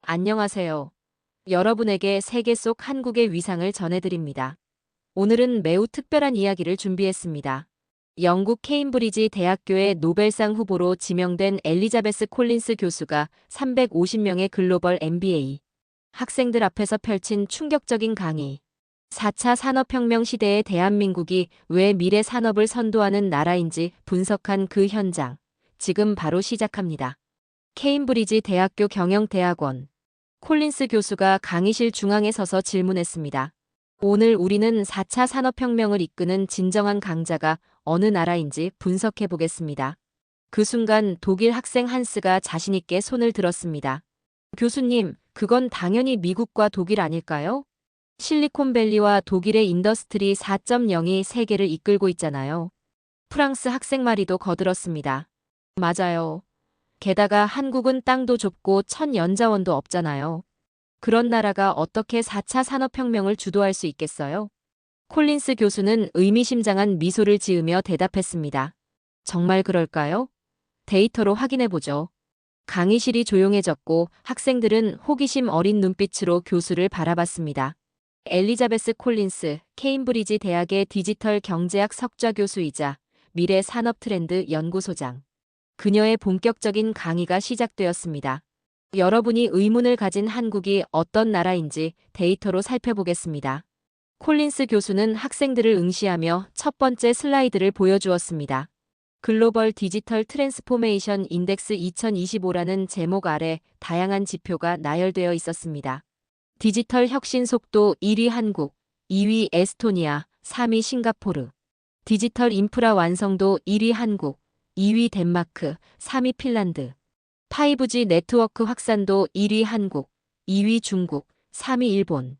안녕하세요. 여러분에게 세계 속 한국의 위상을 전해드립니다. 오늘은 매우 특별한 이야기를 준비했습니다. 영국 케임브리지 대학교의 노벨상 후보로 지명된 엘리자베스 콜린스 교수가 350명의 글로벌 MBA 학생들 앞에서 펼친 충격적인 강의. 4차 산업혁명 시대의 대한민국이 왜 미래 산업을 선도하는 나라인지 분석한 그 현장. 지금 바로 시작합니다. 케임브리지 대학교 경영대학원 콜린스 교수가 강의실 중앙에 서서 질문했습니다. 오늘 우리는 4차 산업혁명을 이끄는 진정한 강자가 어느 나라인지 분석해 보겠습니다. 그 순간 독일 학생 한스가 자신있게 손을 들었습니다. 교수님, 그건 당연히 미국과 독일 아닐까요? 실리콘밸리와 독일의 인더스트리 4.0이 세계를 이끌고 있잖아요. 프랑스 학생 마리도 거들었습니다. 맞아요. 게다가 한국은 땅도 좁고 천연자원도 없잖아요. 그런 나라가 어떻게 4차 산업혁명을 주도할 수 있겠어요? 콜린스 교수는 의미심장한 미소를 지으며 대답했습니다. 정말 그럴까요? 데이터로 확인해보죠. 강의실이 조용해졌고 학생들은 호기심 어린 눈빛으로 교수를 바라봤습니다. 엘리자베스 콜린스, 케임브리지 대학의 디지털 경제학 석좌 교수이자 미래 산업 트렌드 연구소장. 그녀의 본격적인 강의가 시작되었습니다. 여러분이 의문을 가진 한국이 어떤 나라인지 데이터로 살펴보겠습니다. 콜린스 교수는 학생들을 응시하며 첫 번째 슬라이드를 보여주었습니다. 글로벌 디지털 트랜스포메이션 인덱스 2025라는 제목 아래 다양한 지표가 나열되어 있었습니다. 디지털 혁신 속도 1위 한국, 2위 에스토니아, 3위 싱가포르. 디지털 인프라 완성도 1위 한국, 2위 덴마크, 3위 핀란드. 5G 네트워크 확산도 1위 한국, 2위 중국, 3위 일본.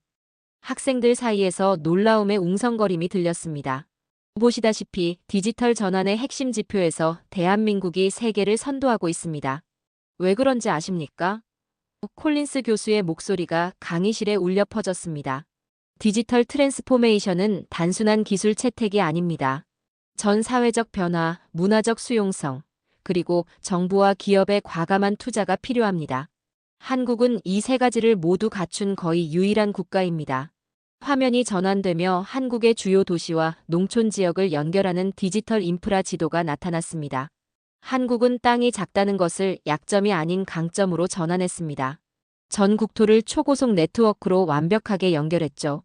학생들 사이에서 놀라움의 웅성거림이 들렸습니다. 보시다시피 디지털 전환의 핵심 지표에서 대한민국이 세계를 선도하고 있습니다. 왜 그런지 아십니까? 콜린스 교수의 목소리가 강의실에 울려 퍼졌습니다. 디지털 트랜스포메이션은 단순한 기술 채택이 아닙니다. 전 사회적 변화, 문화적 수용성, 그리고 정부와 기업의 과감한 투자가 필요합니다. 한국은 이 세 가지를 모두 갖춘 거의 유일한 국가입니다. 화면이 전환되며 한국의 주요 도시와 농촌 지역을 연결하는 디지털 인프라 지도가 나타났습니다. 한국은 땅이 작다는 것을 약점이 아닌 강점으로 전환했습니다. 전 국토를 초고속 네트워크로 완벽하게 연결했죠.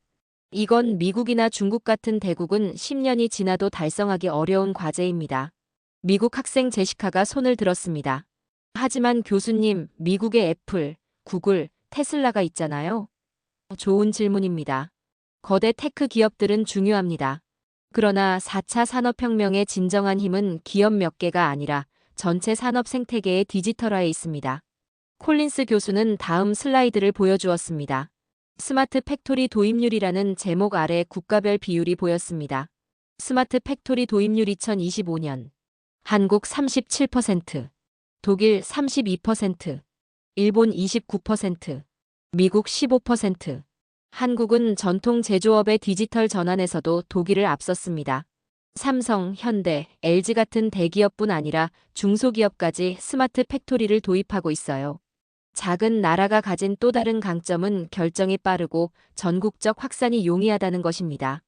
이건 미국이나 중국 같은 대국은 10년이 지나도 달성하기 어려운 과제입니다. 미국 학생 제시카가 손을 들었습니다. 하지만 교수님, 미국의 애플, 구글, 테슬라가 있잖아요. 좋은 질문입니다. 거대 테크 기업들은 중요합니다. 그러나 4차 산업혁명의 진정한 힘은 기업 몇 개가 아니라 전체 산업 생태계의 디지털화에 있습니다. 콜린스 교수는 다음 슬라이드를 보여주었습니다. 스마트 팩토리 도입률이라는 제목 아래 국가별 비율이 보였습니다. 스마트 팩토리 도입률 2025년. 한국 37%, 독일 32%, 일본 29%, 미국 15%. 한국은 전통 제조업의 디지털 전환에서도 독일을 앞섰습니다. 삼성, 현대, LG 같은 대기업뿐 아니라 중소기업까지 스마트 팩토리를 도입하고 있어요. 작은 나라가 가진 또 다른 강점은 결정이 빠르고 전국적 확산이 용이하다는 것입니다.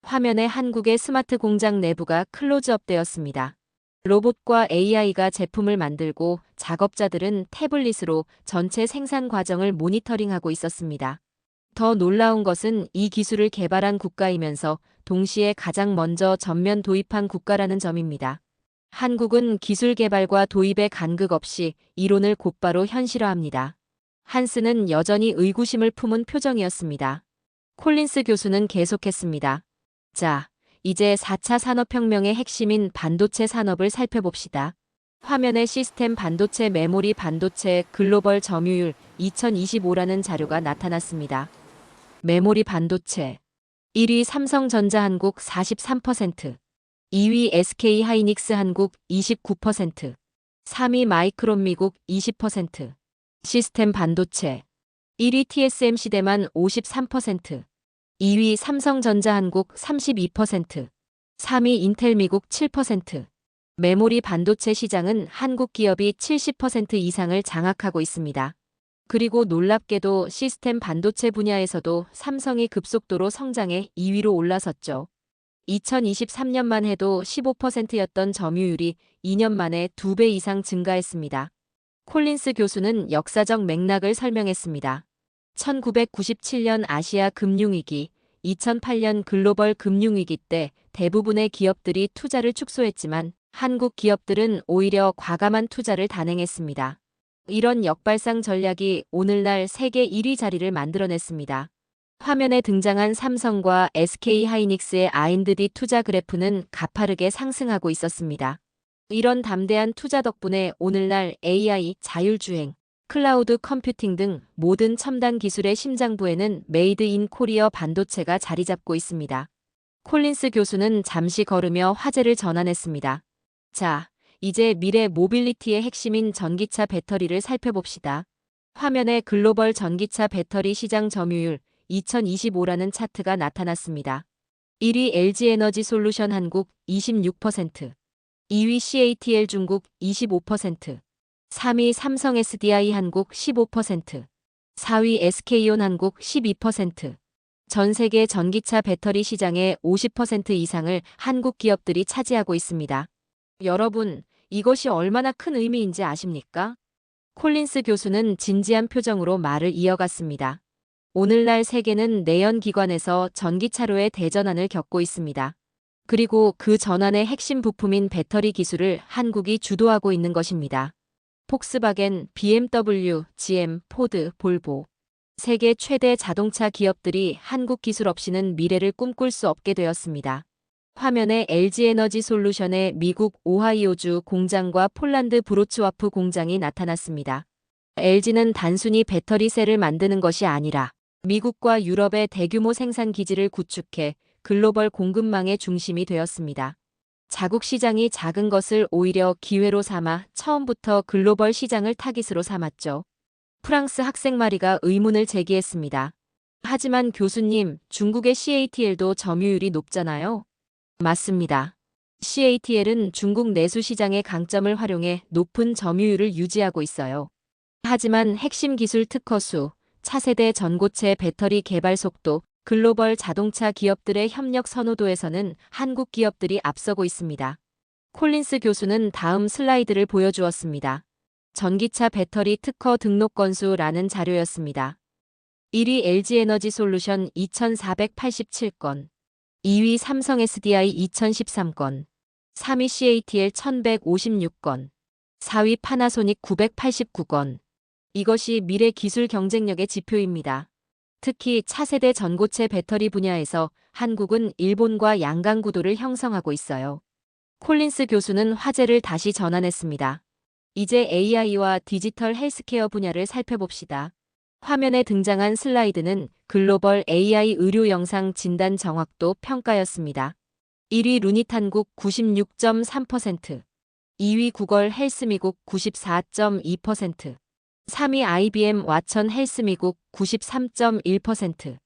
화면에 한국의 스마트 공장 내부가 클로즈업 되었습니다. 로봇과 AI가 제품을 만들고 작업자들은 태블릿으로 전체 생산 과정을 모니터링하고 있었습니다. 더 놀라운 것은 이 기술을 개발한 국가이면서 동시에 가장 먼저 전면 도입한 국가라는 점입니다. 한국은 기술 개발과 도입에 간극 없이 이론을 곧바로 현실화합니다. 한스는 여전히 의구심을 품은 표정이었습니다. 콜린스 교수는 계속했습니다. 자, 이제 4차 산업혁명의 핵심인 반도체 산업을 살펴봅시다. 화면에 시스템 반도체 메모리 반도체 글로벌 점유율 2025라는 자료가 나타났습니다. 메모리 반도체 1위 삼성전자 한국 43%, 2위 SK하이닉스 한국 29%, 3위 마이크론 미국 20%. 시스템 반도체 1위 TSMC 대만 53%, 2위 삼성전자 한국 32%, 3위 인텔 미국 7%. 메모리 반도체 시장은 한국 기업이 70% 이상을 장악하고 있습니다. 그리고 놀랍게도 시스템 반도체 분야에서도 삼성이 급속도로 성장해 2위로 올라섰죠. 2023년만 해도 15%였던 점유율이 2년 만에 2배 이상 증가했습니다. 콜린스 교수는 역사적 맥락을 설명했습니다. 1997년 아시아 금융위기, 2008년 글로벌 금융위기 때 대부분의 기업들이 투자를 축소했지만 한국 기업들은 오히려 과감한 투자를 단행했습니다. 이런 역발상 전략이 오늘날 세계 1위 자리를 만들어냈습니다. 화면에 등장한 삼성과 SK하이닉스의 R&D 투자 그래프는 가파르게 상승하고 있었습니다. 이런 담대한 투자 덕분에 오늘날 AI, 자율주행, 클라우드 컴퓨팅 등 모든 첨단 기술의 심장부에는 메이드 인 코리어 반도체가 자리 잡고 있습니다. 콜린스 교수는 잠시 걸으며 화제를 전환했습니다. 자, 이제 미래 모빌리티의 핵심인 전기차 배터리를 살펴봅시다. 화면에 글로벌 전기차 배터리 시장 점유율 2025라는 차트가 나타났습니다. 1위 LG에너지 솔루션 한국 26%, 2위 CATL 중국 25%, 3위 삼성 SDI 한국 15%, 4위 SK온 한국 12%. 전 세계 전기차 배터리 시장의 50% 이상을 한국 기업들이 차지하고 있습니다. 여러분, 이것이 얼마나 큰 의미인지 아십니까? 콜린스 교수는 진지한 표정으로 말을 이어갔습니다. 오늘날 세계는 내연기관에서 전기차로의 대전환을 겪고 있습니다. 그리고 그 전환의 핵심 부품인 배터리 기술을 한국이 주도하고 있는 것입니다. 폭스바겐, BMW, GM, 포드, 볼보. 세계 최대 자동차 기업들이 한국 기술 없이는 미래를 꿈꿀 수 없게 되었습니다. 화면에 LG에너지 솔루션의 미국 오하이오주 공장과 폴란드 브로츠와프 공장이 나타났습니다. LG는 단순히 배터리 셀을 만드는 것이 아니라 미국과 유럽의 대규모 생산 기지를 구축해 글로벌 공급망의 중심이 되었습니다. 자국 시장이 작은 것을 오히려 기회로 삼아 처음부터 글로벌 시장을 타깃으로 삼았죠. 프랑스 학생 마리가 의문을 제기했습니다. 하지만 교수님, 중국의 CATL도 점유율이 높잖아요. 맞습니다. CATL은 중국 내수 시장의 강점을 활용해 높은 점유율을 유지하고 있어요. 하지만 핵심 기술 특허수, 차세대 전고체 배터리 개발 속도, 글로벌 자동차 기업들의 협력 선호도에서는 한국 기업들이 앞서고 있습니다. 콜린스 교수는 다음 슬라이드를 보여주었습니다. 전기차 배터리 특허 등록 건수라는 자료였습니다. 1위 LG에너지 솔루션 2487건, 2위 삼성 SDI 2013건, 3위 CATL 1156건, 4위 파나소닉 989건. 이것이 미래 기술 경쟁력의 지표입니다. 특히 차세대 전고체 배터리 분야에서 한국은 일본과 양강 구도를 형성하고 있어요. 콜린스 교수는 화제를 다시 전환했습니다. 이제 AI와 디지털 헬스케어 분야를 살펴봅시다. 화면에 등장한 슬라이드는 글로벌 AI 의료 영상 진단 정확도 평가였습니다. 1위 루닛 한국 96.3%, 2위 구글 헬스 미국 94.2%, 3위 IBM 왓천 헬스 미국 93.1%.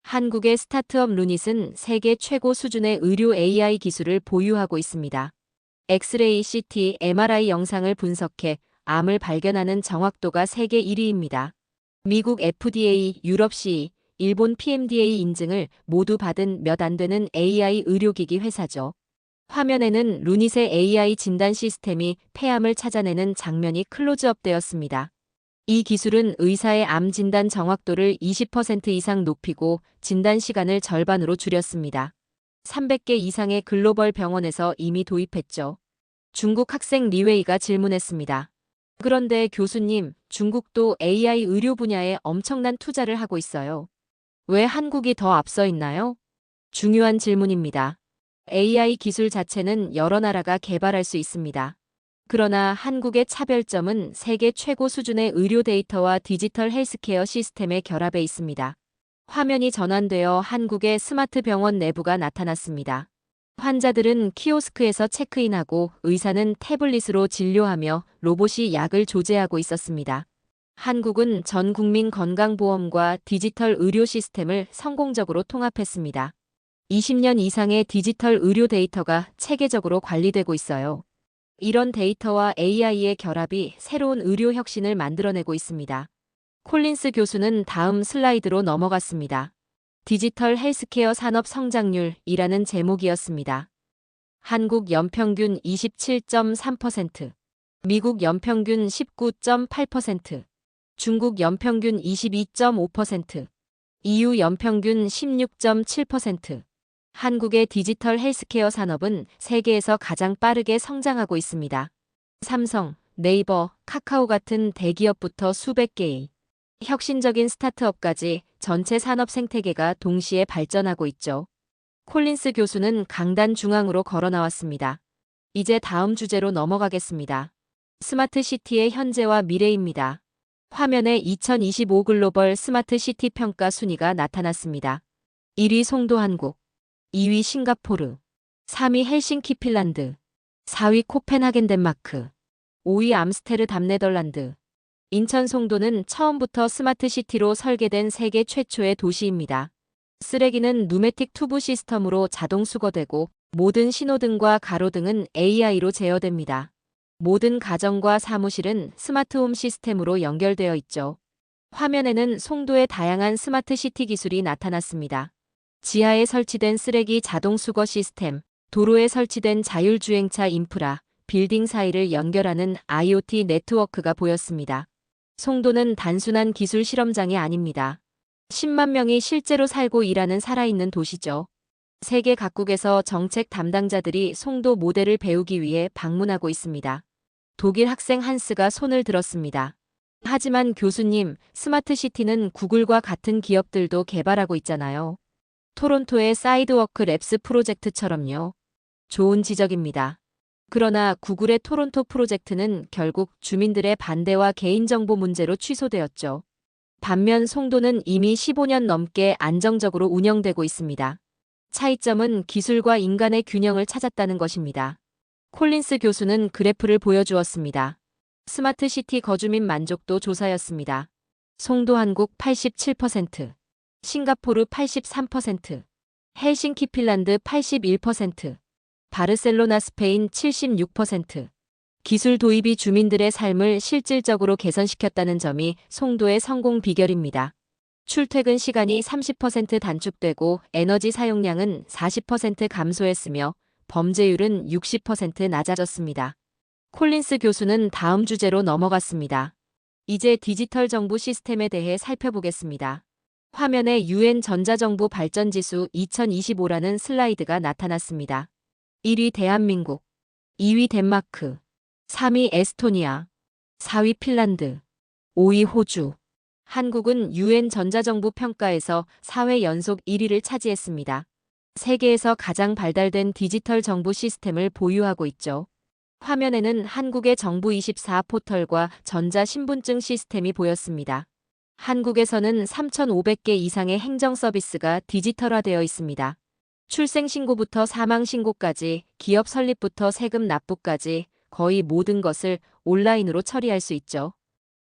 한국의 스타트업 루닛은 세계 최고 수준의 의료 AI 기술을 보유하고 있습니다. 엑스레이, CT, MRI 영상을 분석해 암을 발견하는 정확도가 세계 1위입니다. 미국 FDA, 유럽 CE, 일본 PMDA 인증을 모두 받은 몇 안 되는 AI 의료기기 회사죠. 화면에는 루닛의 AI 진단 시스템이 폐암을 찾아내는 장면이 클로즈업 되었습니다. 이 기술은 의사의 암 진단 정확도를 20% 이상 높이고 진단 시간을 절반으로 줄였습니다. 300개 이상의 글로벌 병원에서 이미 도입했죠. 중국 학생 리웨이가 질문했습니다. 그런데 교수님, 중국도 AI 의료 분야에 엄청난 투자를 하고 있어요. 왜 한국이 더 앞서 있나요? 중요한 질문입니다. AI 기술 자체는 여러 나라가 개발할 수 있습니다. 그러나 한국의 차별점은 세계 최고 수준의 의료 데이터와 디지털 헬스케어 시스템의 결합에 있습니다. 화면이 전환되어 한국의 스마트 병원 내부가 나타났습니다. 환자들은 키오스크에서 체크인하고 의사는 태블릿으로 진료하며 로봇이 약을 조제하고 있었습니다. 한국은 전 국민 건강보험과 디지털 의료 시스템을 성공적으로 통합했습니다. 20년 이상의 디지털 의료 데이터가 체계적으로 관리되고 있어요. 이런 데이터와 AI의 결합이 새로운 의료 혁신을 만들어내고 있습니다. 콜린스 교수는 다음 슬라이드로 넘어갔습니다. 디지털 헬스케어 산업 성장률이라는 제목이었습니다. 한국 연평균 27.3%, 미국 연평균 19.8%, 중국 연평균 22.5%, EU 연평균 16.7%. 한국의 디지털 헬스케어 산업은 세계에서 가장 빠르게 성장하고 있습니다. 삼성, 네이버, 카카오 같은 대기업부터 수백 개의 혁신적인 스타트업까지 전체 산업 생태계가 동시에 발전하고 있죠. 콜린스 교수는 강단 중앙으로 걸어 나왔습니다. 이제 다음 주제로 넘어가겠습니다. 스마트 시티의 현재와 미래입니다. 화면에 2025 글로벌 스마트 시티 평가 순위가 나타났습니다. 1위 송도 한국, 2위 싱가포르, 3위 헬싱키 핀란드, 4위 코펜하겐 덴마크, 5위 암스테르담 네덜란드. 인천 송도는 처음부터 스마트 시티로 설계된 세계 최초의 도시입니다. 쓰레기는 누메틱 투부 시스템으로 자동 수거되고 모든 신호등과 가로등은 AI로 제어됩니다. 모든 가정과 사무실은 스마트홈 시스템으로 연결되어 있죠. 화면에는 송도의 다양한 스마트 시티 기술이 나타났습니다. 지하에 설치된 쓰레기 자동 수거 시스템, 도로에 설치된 자율주행차 인프라, 빌딩 사이를 연결하는 IoT 네트워크가 보였습니다. 송도는 단순한 기술 실험장이 아닙니다. 10만 명이 실제로 살고 일하는 살아있는 도시죠. 세계 각국에서 정책 담당자들이 송도 모델을 배우기 위해 방문하고 있습니다. 독일 학생 한스가 손을 들었습니다. 하지만 교수님, 스마트 시티는 구글과 같은 기업들도 개발하고 있잖아요. 토론토의 사이드워크 랩스 프로젝트처럼요. 좋은 지적입니다. 그러나 구글의 토론토 프로젝트는 결국 주민들의 반대와 개인정보 문제로 취소되었죠. 반면 송도는 이미 15년 넘게 안정적으로 운영되고 있습니다. 차이점은 기술과 인간의 균형을 찾았다는 것입니다. 콜린스 교수는 그래프를 보여주었습니다. 스마트 시티 거주민 만족도 조사였습니다. 송도 한국 87%, 싱가포르 83%, 헬싱키 핀란드 81%, 바르셀로나 스페인 76%. 기술 도입이 주민들의 삶을 실질적으로 개선시켰다는 점이 송도의 성공 비결입니다. 출퇴근 시간이 30% 단축되고 에너지 사용량은 40% 감소했으며 범죄율은 60% 낮아졌습니다. 콜린스 교수는 다음 주제로 넘어갔습니다. 이제 디지털 정부 시스템에 대해 살펴보겠습니다. 화면에 UN 전자정부 발전지수 2025라는 슬라이드가 나타났습니다. 1위 대한민국, 2위 덴마크, 3위 에스토니아, 4위 핀란드, 5위 호주. 한국은 UN 전자정부 평가에서 4회 연속 1위를 차지했습니다. 세계에서 가장 발달된 디지털 정부 시스템을 보유하고 있죠. 화면에는 한국의 정부24 포털과 전자신분증 시스템이 보였습니다. 한국에서는 3,500개 이상의 행정 서비스가 디지털화되어 있습니다. 출생신고부터 사망신고까지, 기업 설립부터 세금 납부까지 거의 모든 것을 온라인으로 처리할 수 있죠.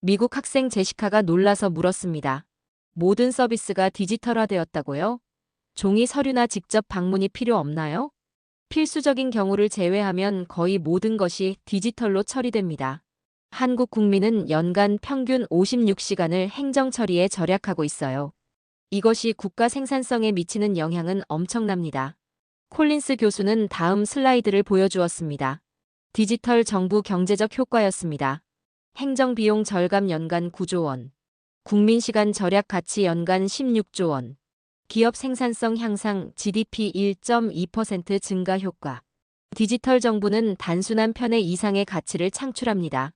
미국 학생 제시카가 놀라서 물었습니다. 모든 서비스가 디지털화되었다고요? 종이 서류나 직접 방문이 필요 없나요? 필수적인 경우를 제외하면 거의 모든 것이 디지털로 처리됩니다. 한국 국민은 연간 평균 56시간을 행정 처리에 절약하고 있어요. 이것이 국가 생산성에 미치는 영향은 엄청납니다. 콜린스 교수는 다음 슬라이드를 보여주었습니다. 디지털 정부 경제적 효과였습니다. 행정비용 절감 연간 9조 원, 국민시간 절약 가치 연간 16조 원, 기업 생산성 향상 GDP 1.2% 증가 효과. 디지털 정부는 단순한 편의 이상의 가치를 창출합니다.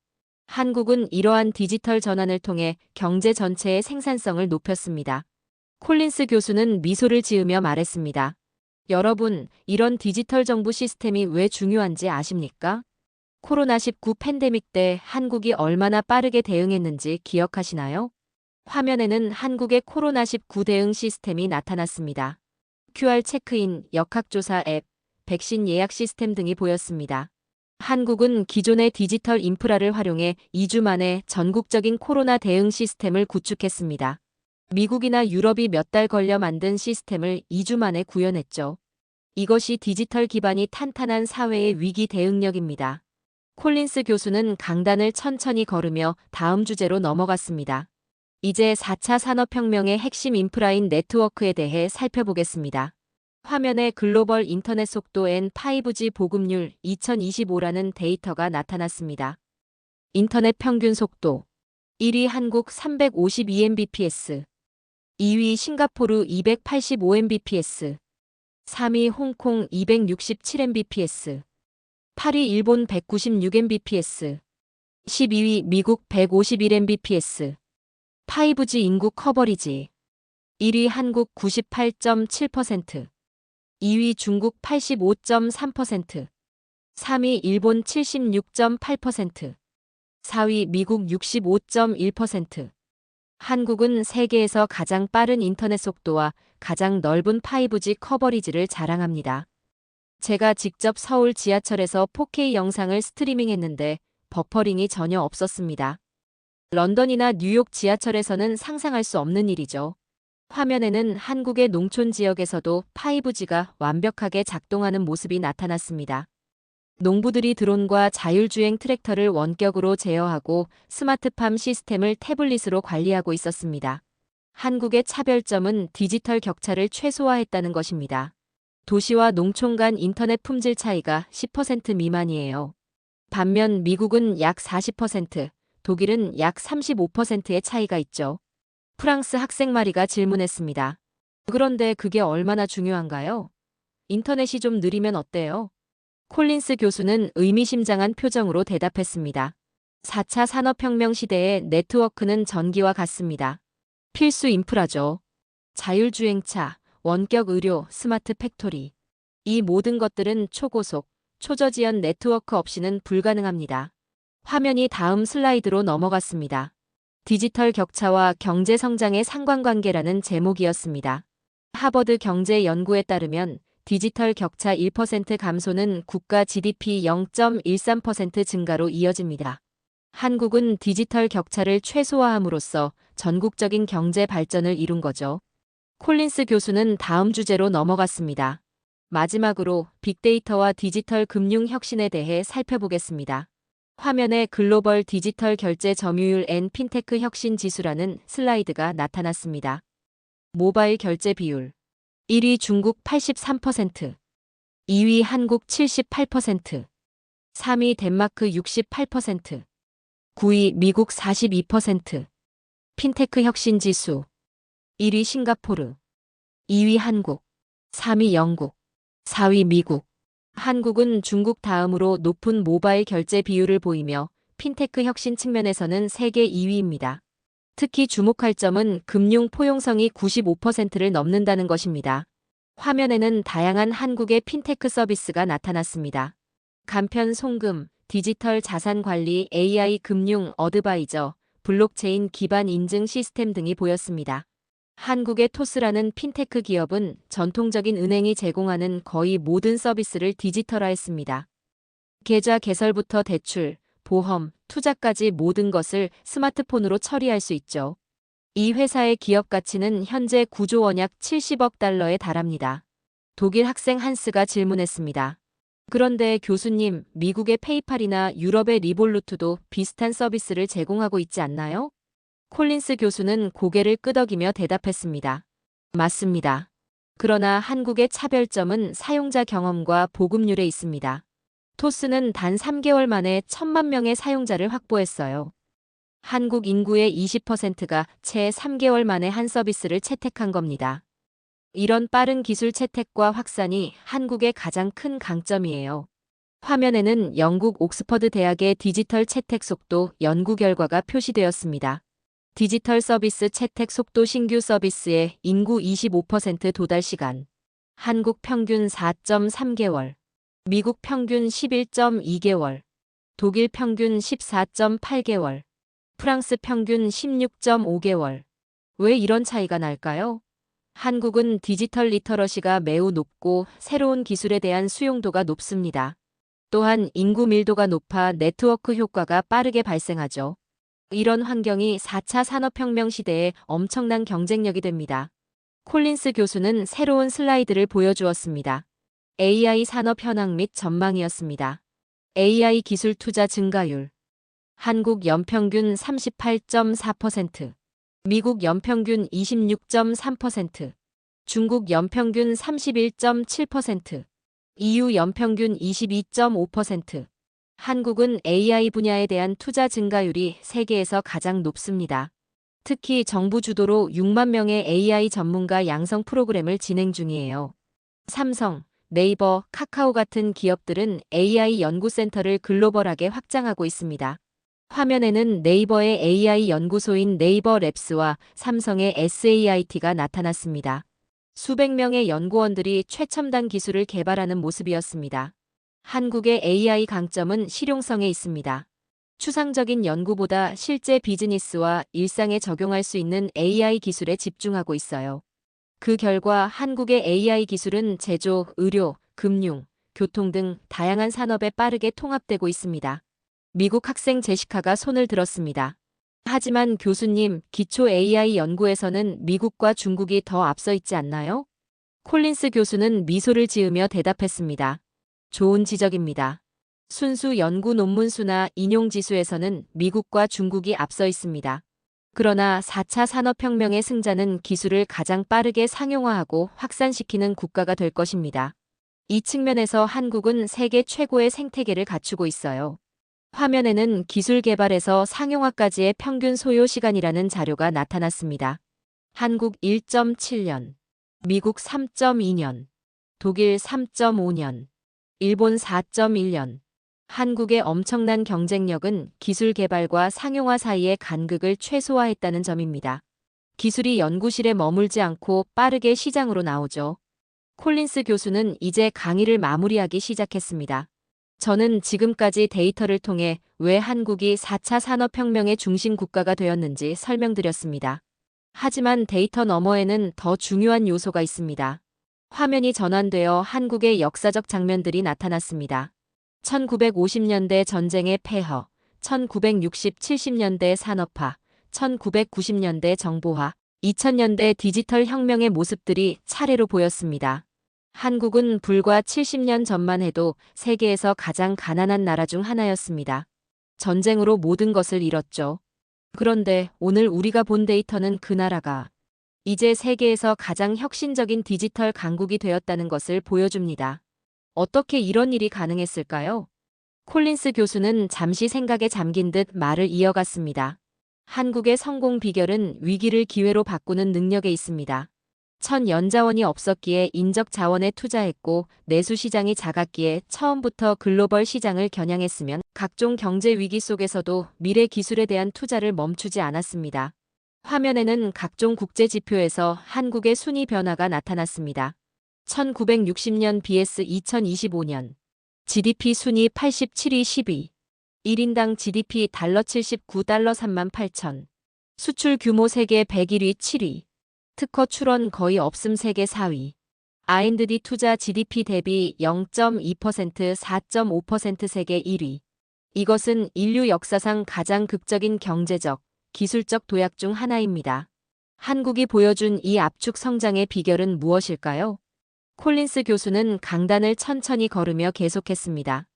한국은 이러한 디지털 전환을 통해 경제 전체의 생산성을 높였습니다. 콜린스 교수는 미소를 지으며 말했습니다. 여러분, 이런 디지털 정부 시스템이 왜 중요한지 아십니까? 코로나19 팬데믹 때 한국이 얼마나 빠르게 대응했는지 기억하시나요? 화면에는 한국의 코로나19 대응 시스템이 나타났습니다. QR 체크인, 역학조사 앱, 백신 예약 시스템 등이 보였습니다. 한국은 기존의 디지털 인프라를 활용해 2주 만에 전국적인 코로나 대응 시스템을 구축했습니다. 미국이나 유럽이 몇 달 걸려 만든 시스템을 2주 만에 구현했죠. 이것이 디지털 기반이 탄탄한 사회의 위기 대응력입니다. 콜린스 교수는 강단을 천천히 걸으며 다음 주제로 넘어갔습니다. 이제 4차 산업혁명의 핵심 인프라인 네트워크에 대해 살펴보겠습니다. 화면에 글로벌 인터넷 속도 N5G 보급률 2025라는 데이터가 나타났습니다. 인터넷 평균 속도 1위 한국 352mbps, 2위 싱가포르 285mbps, 3위 홍콩 267mbps, 8위 일본 196mbps, 12위 미국 151mbps, 5G 인구 커버리지 1위 한국 98.7%, 2위 중국 85.3%, 3위 일본 76.8%, 4위 미국 65.1%. 한국은 세계에서 가장 빠른 인터넷 속도와 가장 넓은 5G 커버리지를 자랑합니다. 제가 직접 서울 지하철에서 4K 영상을 스트리밍했는데 버퍼링이 전혀 없었습니다. 런던이나 뉴욕 지하철에서는 상상할 수 없는 일이죠. 화면에는 한국의 농촌 지역에서도 5G가 완벽하게 작동하는 모습이 나타났습니다. 농부들이 드론과 자율주행 트랙터를 원격으로 제어하고 스마트팜 시스템을 태블릿으로 관리하고 있었습니다. 한국의 차별점은 디지털 격차를 최소화했다는 것입니다. 도시와 농촌 간 인터넷 품질 차이가 10% 미만이에요. 반면 미국은 약 40%, 독일은 약 35%의 차이가 있죠. 프랑스 학생 마리가 질문했습니다. 그런데 그게 얼마나 중요한가요? 인터넷이 좀 느리면 어때요? 콜린스 교수는 의미심장한 표정으로 대답했습니다. 4차 산업혁명 시대의 네트워크는 전기와 같습니다. 필수 인프라죠. 자율주행차, 원격 의료, 스마트 팩토리. 이 모든 것들은 초고속, 초저지연 네트워크 없이는 불가능합니다. 화면이 다음 슬라이드로 넘어갔습니다. 디지털 격차와 경제 성장의 상관관계라는 제목이었습니다. 하버드 경제연구에 따르면 디지털 격차 1% 감소는 국가 GDP 0.13% 증가로 이어집니다. 한국은 디지털 격차를 최소화함으로써 전국적인 경제 발전을 이룬 거죠. 콜린스 교수는 다음 주제로 넘어갔습니다. 마지막으로 빅데이터와 디지털 금융 혁신에 대해 살펴보겠습니다. 화면에 글로벌 디지털 결제 점유율 앤 핀테크 혁신 지수라는 슬라이드가 나타났습니다. 모바일 결제 비율 1위 중국 83%, 2위 한국 78%, 3위 덴마크 68%, 9위 미국 42%. 핀테크 혁신 지수 1위 싱가포르, 2위 한국, 3위 영국, 4위 미국. 한국은 중국 다음으로 높은 모바일 결제 비율을 보이며 핀테크 혁신 측면에서는 세계 2위입니다. 특히 주목할 점은 금융 포용성이 95%를 넘는다는 것입니다. 화면에는 다양한 한국의 핀테크 서비스가 나타났습니다. 간편 송금, 디지털 자산 관리, AI 금융 어드바이저, 블록체인 기반 인증 시스템 등이 보였습니다. 한국의 토스라는 핀테크 기업은 전통적인 은행이 제공하는 거의 모든 서비스를 디지털화했습니다. 계좌 개설부터 대출, 보험, 투자까지 모든 것을 스마트폰으로 처리할 수 있죠. 이 회사의 기업 가치는 현재 9조 원 약 70억 달러에 달합니다. 독일 학생 한스가 질문했습니다. 그런데 교수님, 미국의 페이팔이나 유럽의 리볼루트도 비슷한 서비스를 제공하고 있지 않나요? 콜린스 교수는 고개를 끄덕이며 대답했습니다. 맞습니다. 그러나 한국의 차별점은 사용자 경험과 보급률에 있습니다. 토스는 단 3개월 만에 1,000만 명의 사용자를 확보했어요. 한국 인구의 20%가 채 3개월 만에 한 서비스를 채택한 겁니다. 이런 빠른 기술 채택과 확산이 한국의 가장 큰 강점이에요. 화면에는 영국 옥스퍼드 대학의 디지털 채택 속도 연구 결과가 표시되었습니다. 디지털 서비스 채택 속도 신규 서비스의 인구 25% 도달 시간. 한국 평균 4.3개월, 미국 평균 11.2개월, 독일 평균 14.8개월, 프랑스 평균 16.5개월. 왜 이런 차이가 날까요? 한국은 디지털 리터러시가 매우 높고 새로운 기술에 대한 수용도가 높습니다. 또한 인구 밀도가 높아 네트워크 효과가 빠르게 발생하죠. 이런 환경이 4차 산업혁명 시대에 엄청난 경쟁력이 됩니다. 콜린스 교수는 새로운 슬라이드를 보여주었습니다. AI 산업 현황 및 전망이었습니다. AI 기술 투자 증가율. 한국 연평균 38.4%, 미국 연평균 26.3%, 중국 연평균 31.7%, EU 연평균 22.5%. 한국은 AI 분야에 대한 투자 증가율이 세계에서 가장 높습니다. 특히 정부 주도로 6만 명의 AI 전문가 양성 프로그램을 진행 중이에요. 삼성, 네이버, 카카오 같은 기업들은 AI 연구센터를 글로벌하게 확장하고 있습니다. 화면에는 네이버의 AI 연구소인 네이버 랩스와 삼성의 SAIT가 나타났습니다. 수백 명의 연구원들이 최첨단 기술을 개발하는 모습이었습니다. 한국의 AI 강점은 실용성에 있습니다. 추상적인 연구보다 실제 비즈니스와 일상에 적용할 수 있는 AI 기술에 집중하고 있어요. 그 결과 한국의 AI 기술은 제조, 의료, 금융, 교통 등 다양한 산업에 빠르게 통합되고 있습니다. 미국 학생 제시카가 손을 들었습니다. 하지만 교수님, 기초 AI 연구에서는 미국과 중국이 더 앞서 있지 않나요? 콜린스 교수는 미소를 지으며 대답했습니다. 좋은 지적입니다. 순수 연구 논문 수나 인용 지수에서는 미국과 중국이 앞서 있습니다. 그러나 4차 산업혁명의 승자는 기술을 가장 빠르게 상용화하고 확산시키는 국가가 될 것입니다. 이 측면에서 한국은 세계 최고의 생태계를 갖추고 있어요. 화면에는 기술 개발에서 상용화까지의 평균 소요 시간이라는 자료가 나타났습니다. 한국 1.7년, 미국 3.2년, 독일 3.5년, 일본 4.1년. 한국의 엄청난 경쟁력은 기술 개발과 상용화 사이의 간극을 최소화했다는 점입니다. 기술이 연구실에 머물지 않고 빠르게 시장으로 나오죠. 콜린스 교수는 이제 강의를 마무리하기 시작했습니다. 저는 지금까지 데이터를 통해 왜 한국이 4차 산업혁명의 중심 국가가 되었는지 설명드렸습니다. 하지만 데이터 너머에는 더 중요한 요소가 있습니다. 화면이 전환되어 한국의 역사적 장면들이 나타났습니다. 1950년대 전쟁의 폐허, 1960, 70년대 산업화, 1990년대 정보화, 2000년대 디지털 혁명의 모습들이 차례로 보였습니다. 한국은 불과 70년 전만 해도 세계에서 가장 가난한 나라 중 하나였습니다. 전쟁으로 모든 것을 잃었죠. 그런데 오늘 우리가 본 데이터는 그 나라가 이제 세계에서 가장 혁신적인 디지털 강국이 되었다는 것을 보여줍니다. 어떻게 이런 일이 가능했을까요? 콜린스 교수는 잠시 생각에 잠긴 듯 말을 이어갔습니다. 한국의 성공 비결은 위기를 기회로 바꾸는 능력에 있습니다. 연자원이 없었기에 인적 자원에 투자했고 내수 시장이 작았기에 처음부터 글로벌 시장을 겨냥했으면 각종 경제 위기 속에서도 미래 기술에 대한 투자를 멈추지 않았습니다. 화면에는 각종 국제 지표에서 한국의 순위 변화가 나타났습니다. 1960년 vs 2025년. GDP 순위 87위 10위. 1인당 GDP 달러 79달러 38,000. 수출 규모 세계 101위 7위. 특허 출원 거의 없음 세계 4위. R&D 투자 GDP 대비 0.2% 4.5% 세계 1위. 이것은 인류 역사상 가장 극적인 경제적, 기술적 도약 중 하나입니다. 한국이 보여준 이 압축 성장의 비결은 무엇일까요? 콜린스 교수는 강단을 천천히 걸으며 계속했습니다.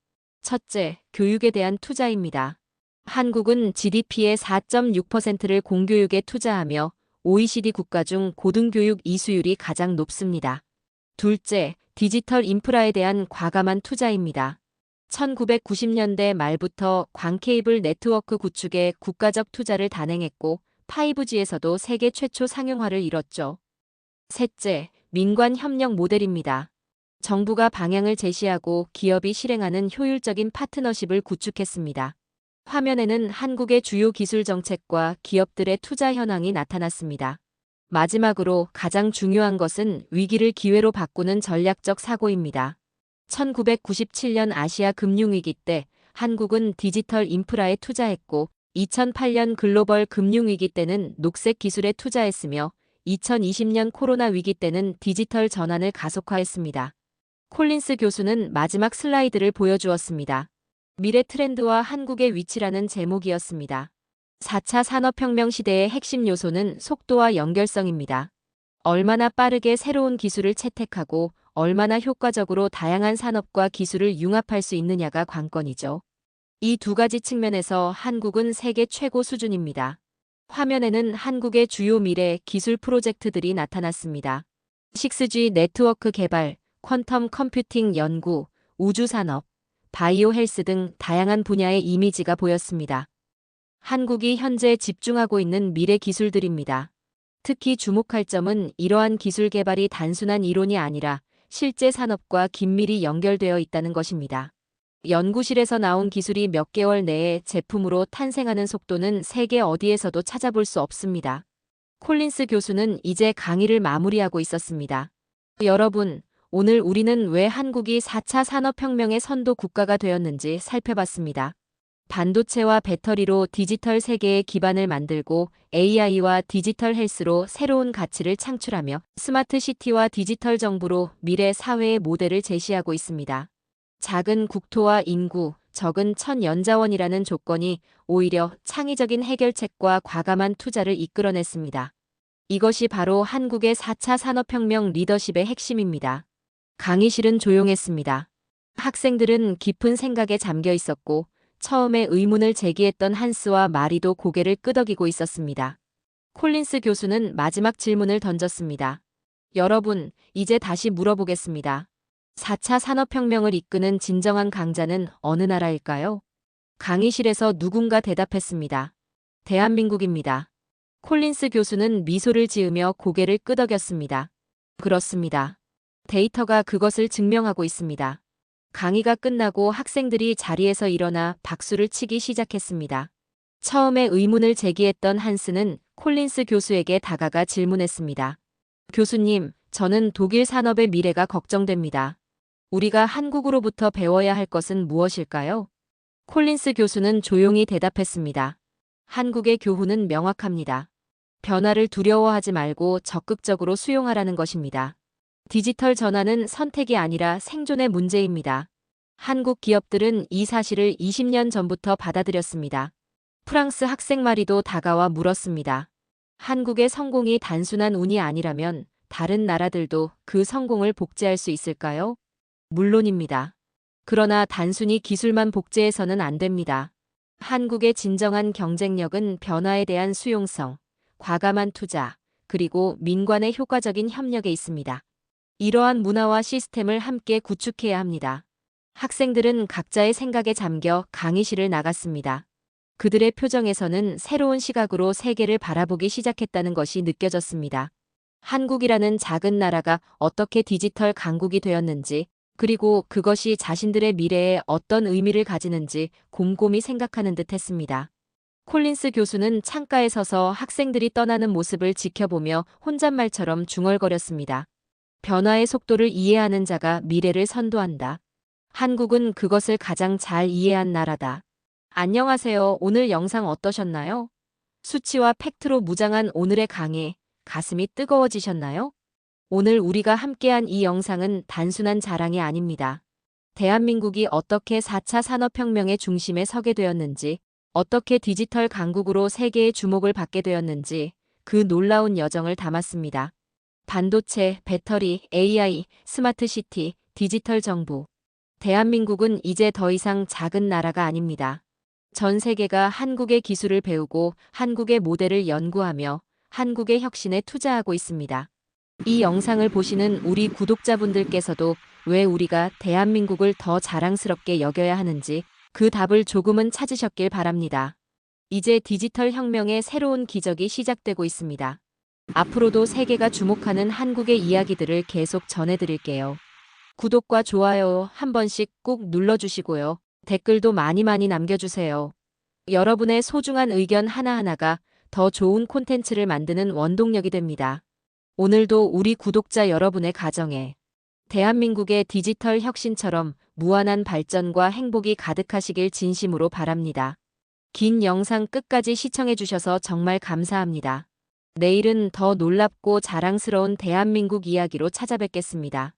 첫째, 교육에 대한 투자입니다. 한국은 GDP의 4.6%를 공교육에 투자하며 OECD 국가 중 고등교육 이수율이 가장 높습니다. 둘째, 디지털 인프라에 대한 과감한 투자입니다. 1990년대 말부터 광케이블 네트워크 구축에 국가적 투자를 단행했고 5G에서도 세계 최초 상용화를 이뤘죠. 셋째, 민관 협력 모델입니다. 정부가 방향을 제시하고 기업이 실행하는 효율적인 파트너십을 구축했습니다. 화면에는 한국의 주요 기술 정책과 기업들의 투자 현황이 나타났습니다. 마지막으로 가장 중요한 것은 위기를 기회로 바꾸는 전략적 사고입니다. 1997년 아시아 금융위기 때 한국은 디지털 인프라에 투자했고 2008년 글로벌 금융위기 때는 녹색 기술에 투자했으며 2020년 코로나 위기 때는 디지털 전환을 가속화했습니다. 콜린스 교수는 마지막 슬라이드를 보여주었습니다. 미래 트렌드와 한국의 위치라는 제목이었습니다. 4차 산업혁명 시대의 핵심 요소는 속도와 연결성입니다. 얼마나 빠르게 새로운 기술을 채택하고 얼마나 효과적으로 다양한 산업과 기술을 융합할 수 있느냐가 관건이죠. 이 두 가지 측면에서 한국은 세계 최고 수준입니다. 화면에는 한국의 주요 미래 기술 프로젝트들이 나타났습니다. 6G 네트워크 개발, 퀀텀 컴퓨팅 연구, 우주산업, 바이오 헬스 등 다양한 분야의 이미지가 보였습니다. 한국이 현재 집중하고 있는 미래 기술들입니다. 특히 주목할 점은 이러한 기술 개발이 단순한 이론이 아니라 실제 산업과 긴밀히 연결되어 있다는 것입니다. 연구실에서 나온 기술이 몇 개월 내에 제품으로 탄생하는 속도는 세계 어디에서도 찾아볼 수 없습니다. 콜린스 교수는 이제 강의를 마무리하고 있었습니다. 여러분, 오늘 우리는 왜 한국이 4차 산업혁명의 선도 국가가 되었는지 살펴봤습니다. 반도체와 배터리로 디지털 세계의 기반을 만들고 AI와 디지털 헬스로 새로운 가치를 창출하며 스마트 시티와 디지털 정부로 미래 사회의 모델을 제시하고 있습니다. 작은 국토와 인구, 적은 천연자원이라는 조건이 오히려 창의적인 해결책과 과감한 투자를 이끌어냈습니다. 이것이 바로 한국의 4차 산업혁명 리더십의 핵심입니다. 강의실은 조용했습니다. 학생들은 깊은 생각에 잠겨 있었고 처음에 의문을 제기했던 한스와 마리도 고개를 끄덕이고 있었습니다. 콜린스 교수는 마지막 질문을 던졌습니다. 여러분, 이제 다시 물어보겠습니다. 4차 산업혁명을 이끄는 진정한 강자는 어느 나라일까요? 강의실에서 누군가 대답했습니다. 대한민국입니다. 콜린스 교수는 미소를 지으며 고개를 끄덕였습니다. 그렇습니다. 데이터가 그것을 증명하고 있습니다. 강의가 끝나고 학생들이 자리에서 일어나 박수를 치기 시작했습니다. 처음에 의문을 제기했던 한스는 콜린스 교수에게 다가가 질문했습니다. 교수님, 저는 독일 산업의 미래가 걱정됩니다. 우리가 한국으로부터 배워야 할 것은 무엇일까요? 콜린스 교수는 조용히 대답했습니다. 한국의 교훈은 명확합니다. 변화를 두려워하지 말고 적극적으로 수용하라는 것입니다. 디지털 전환은 선택이 아니라 생존의 문제입니다. 한국 기업들은 이 사실을 20년 전부터 받아들였습니다. 프랑스 학생 마리도 다가와 물었습니다. 한국의 성공이 단순한 운이 아니라면 다른 나라들도 그 성공을 복제할 수 있을까요? 물론입니다. 그러나 단순히 기술만 복제해서는 안 됩니다. 한국의 진정한 경쟁력은 변화에 대한 수용성, 과감한 투자, 그리고 민관의 효과적인 협력에 있습니다. 이러한 문화와 시스템을 함께 구축해야 합니다. 학생들은 각자의 생각에 잠겨 강의실을 나갔습니다. 그들의 표정에서는 새로운 시각으로 세계를 바라보기 시작했다는 것이 느껴졌습니다. 한국이라는 작은 나라가 어떻게 디지털 강국이 되었는지, 그리고 그것이 자신들의 미래에 어떤 의미를 가지는지 곰곰이 생각하는 듯 했습니다. 콜린스 교수는 창가에 서서 학생들이 떠나는 모습을 지켜보며 혼잣말처럼 중얼거렸습니다. 변화의 속도를 이해하는 자가 미래를 선도한다. 한국은 그것을 가장 잘 이해한 나라다. 안녕하세요. 오늘 영상 어떠셨나요? 수치와 팩트로 무장한 오늘의 강의, 가슴이 뜨거워지셨나요? 오늘 우리가 함께한 이 영상은 단순한 자랑이 아닙니다. 대한민국이 어떻게 4차 산업혁명의 중심에 서게 되었는지, 어떻게 디지털 강국으로 세계의 주목을 받게 되었는지 그 놀라운 여정을 담았습니다. 반도체, 배터리, AI, 스마트 시티, 디지털 정부. 대한민국은 이제 더 이상 작은 나라가 아닙니다. 전 세계가 한국의 기술을 배우고 한국의 모델을 연구하며 한국의 혁신에 투자하고 있습니다. 이 영상을 보시는 우리 구독자분들께서도 왜 우리가 대한민국을 더 자랑스럽게 여겨야 하는지 그 답을 조금은 찾으셨길 바랍니다. 이제 디지털 혁명의 새로운 기적이 시작되고 있습니다. 앞으로도 세계가 주목하는 한국의 이야기들을 계속 전해드릴게요. 구독과 좋아요 한 번씩 꾹 눌러주시고요. 댓글도 많이 남겨주세요. 여러분의 소중한 의견 하나하나가 더 좋은 콘텐츠를 만드는 원동력이 됩니다. 오늘도 우리 구독자 여러분의 가정에 대한민국의 디지털 혁신처럼 무한한 발전과 행복이 가득하시길 진심으로 바랍니다. 긴 영상 끝까지 시청해주셔서 정말 감사합니다. 내일은 더 놀랍고 자랑스러운 대한민국 이야기로 찾아뵙겠습니다.